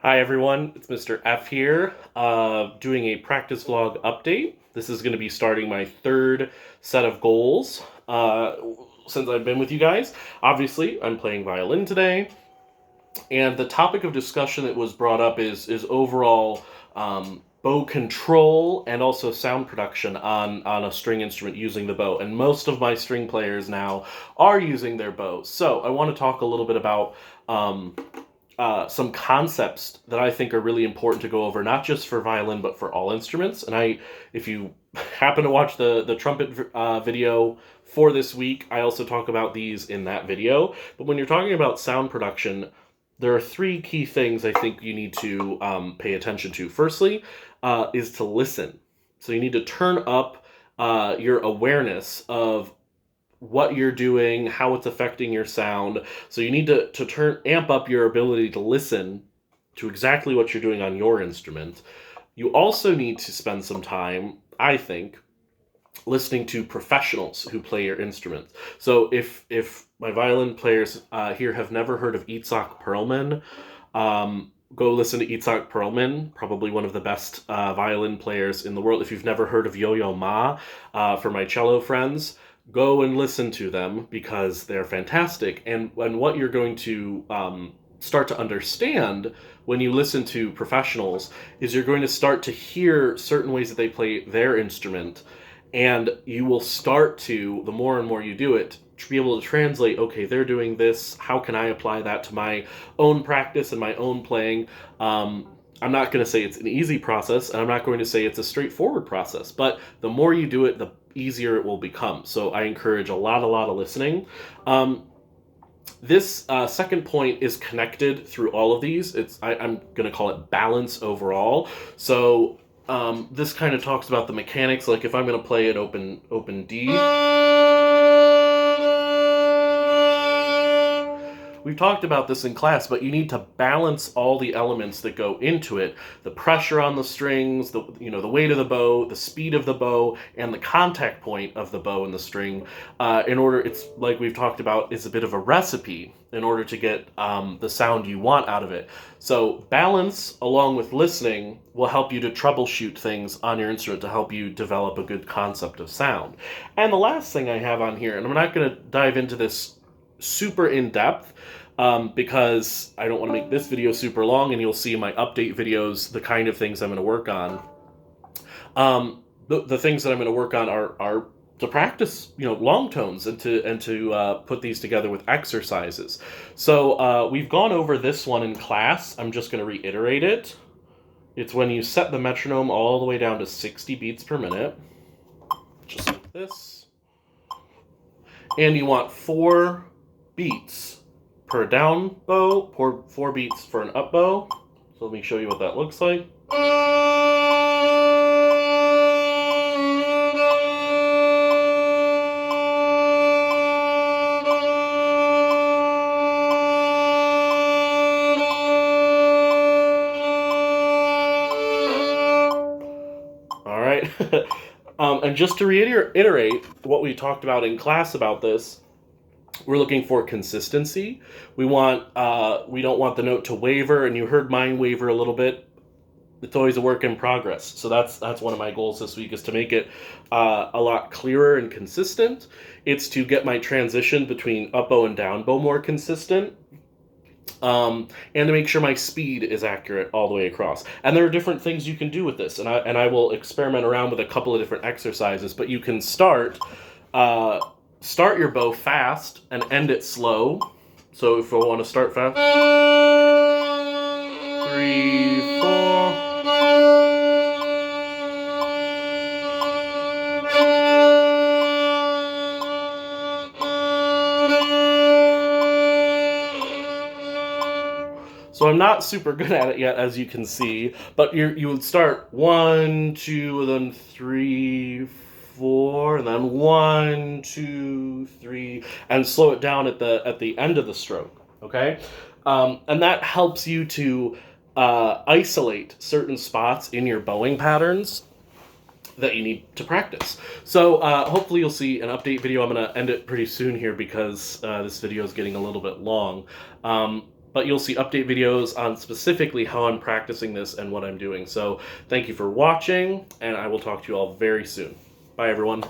Hi everyone, it's Mr. F here, doing a practice vlog update. This is going to be starting my third set of goals since I've been with you guys. Obviously, I'm playing violin today, and the topic of discussion that was brought up is overall bow control and also sound production on a string instrument using the bow. And most of my string players now are using their bows. So I want to talk a little bit about some concepts that I think are really important to go over, not just for violin, but for all instruments. And if you happen to watch the trumpet video for this week, I also talk about these in that video. But when you're talking about sound production, there are three key things I think you need to pay attention to. Firstly, is to listen. So you need to turn up your awareness of what you're doing, how it's affecting your sound. So you need to amp up your ability to listen to exactly what you're doing on your instrument. You also need to spend some time, I think, listening to professionals who play your instrument. So if my violin players here have never heard of Itzhak Perlman, go listen to Itzhak Perlman, probably one of the best violin players in the world. If you've never heard of Yo-Yo Ma, for my cello friends, go and listen to them because they're fantastic. And what you're going to start to understand when you listen to professionals is you're going to start to hear certain ways that they play their instrument, and you will start to, the more and more you do it, to be able to translate, okay, they're doing this, how can I apply that to my own practice and my own playing? I'm not going to say it's an easy process, and I'm not going to say it's a straightforward process, but the more you do it, the easier it will become. So I encourage a lot of listening. This second point is connected through all of these. I'm going to call it balance overall. So this kind of talks about the mechanics, like if I'm going to play it open D. We've talked about this in class, but you need to balance all the elements that go into it. The pressure on the strings, the weight of the bow, the speed of the bow, and the contact point of the bow and the string. It's like we've talked about, is a bit of a recipe in order to get the sound you want out of it. So balance along with listening will help you to troubleshoot things on your instrument to help you develop a good concept of sound. And the last thing I have on here, and I'm not going to dive into this super in depth because I don't want to make this video super long, and you'll see in my update videos the kind of things I'm going to work on. The things that I'm going to work on are to practice, long tones and to put these together with exercises. So we've gone over this one in class. I'm just going to reiterate it. It's when you set the metronome all the way down to 60 beats per minute, just like this, and you want 4 beats per down bow, 4 beats for an up bow. So let me show you what that looks like. All right. And just to reiterate what we talked about in class about this, we're looking for consistency. We don't want the note to waver, and you heard mine waver a little bit. It's always a work in progress. So that's one of my goals this week, is to make it a lot clearer and consistent. It's to get my transition between up bow and down bow more consistent. And to make sure my speed is accurate all the way across. And there are different things you can do with this, and I will experiment around with a couple of different exercises. But you can start your bow fast and end it slow. So if I want to start fast, 3, 4. So I'm not super good at it yet, as you can see, but you would start 1, 2, then 3, 4, and then 1, 2, 3, and slow it down at the end of the stroke. Okay, and that helps you to isolate certain spots in your bowing patterns that you need to practice. So hopefully you'll see an update video. I'm going to end it pretty soon here because this video is getting a little bit long. but you'll see update videos on specifically how I'm practicing this and what I'm doing. So thank you for watching, and I will talk to you all very soon. Bye, everyone.